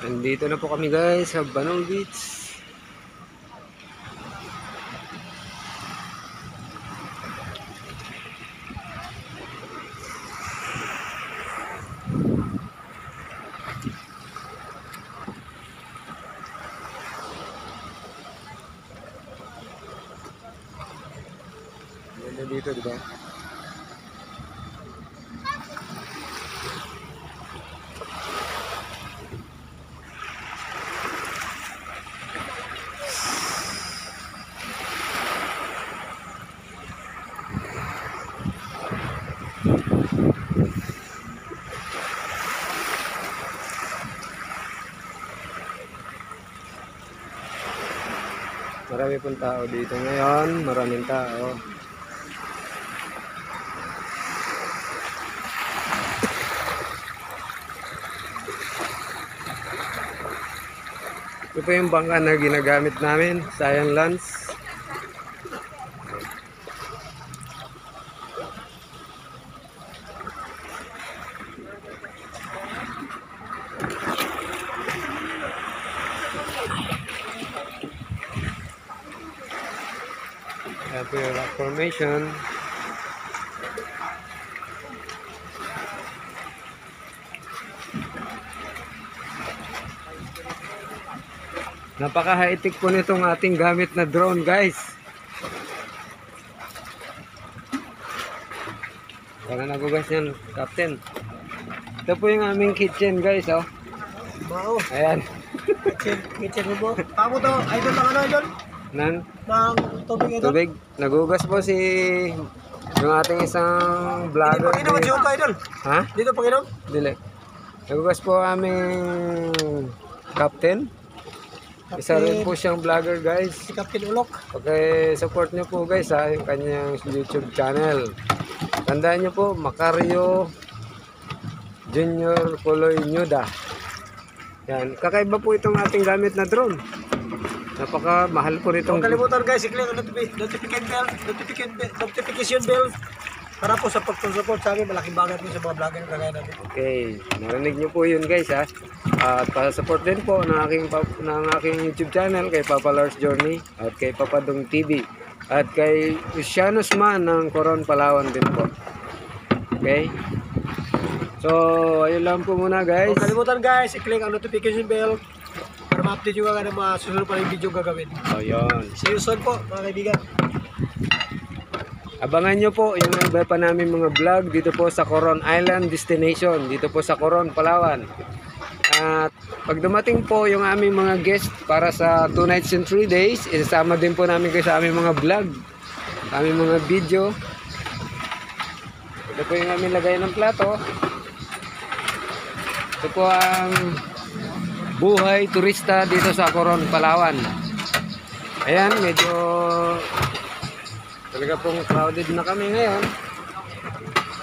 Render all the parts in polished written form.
Nandito na po kami guys sa Banong Beach. Ganda dito, di ba? Marami pong tao dito ngayon, maraming tao. Ito po yung bangka na ginagamit namin, Cyan Lance. Ayan po yung rock formation. Napaka-high-tech po nitong ating gamit na drone, guys. Para nagugas yan, Captain. Ito po yung aming kitchen, guys, oh. Wow. Ayan. Kitchen mo po. Ako to, idol ng ano, idol? Ng Tubig, idol? tubig. Nagugas po si yung ating isang vlogger. Dito pag-inom, to, idol? Ha? Dito pag-inom? Dili. Nagugas po aming Captain. Isa rin po siyang vlogger, guys. Si Captain Ulok. Okay, support niyo po guys ha, yung kanyang YouTube channel. Tandaan niyo po, Macario Junior Kuloy Nyuda. Yan, kakaiba po itong ating gamit na drone. Napaka mahal po nitong. Huwag kalimutan guys, i-click ang notification bell para po sa pag-support sa amin. Malaking bagay po sa mga vlogger na kagaya natin. Okay, narinig niyo po yun guys ha. At pa-support din po ng aking YouTube channel kay Papa Lars Journey at kay Papa Dong TV at kay Lucianos Man ng Coron, Palawan din po. Okay? So, ayun lang po muna guys. Huwag kalimutan guys, i-click ang notification bell para ma-update yung mga susunod pa rin video gagawin. So, yun. See you soon po mga kaibigan. Abangan nyo po yung iba pa namin mga vlog dito po sa Coron Island Destination, dito po sa Coron, Palawan. At pag dumating po yung aming mga guest para sa 2 nights and 3 days, isasama din po namin kayo sa aming mga vlog, aming mga video. Ito po yung aming lagay ng plato. Ito po ang buhay turista dito sa Coron, Palawan. Ayan, medyo talaga pong crowded na kami ngayon.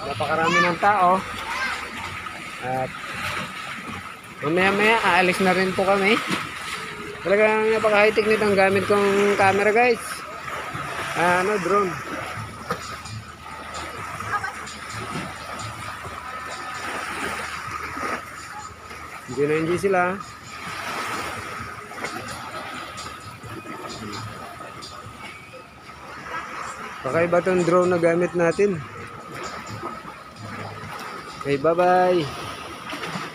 Napakarami ng tao. At mamaya aalis na rin po kami. Talagang napaka-high-tech nitong gamit kong camera guys. Drone. Enjoy sila. Kakaiba tong drone na gamit natin. Okay, bye-bye.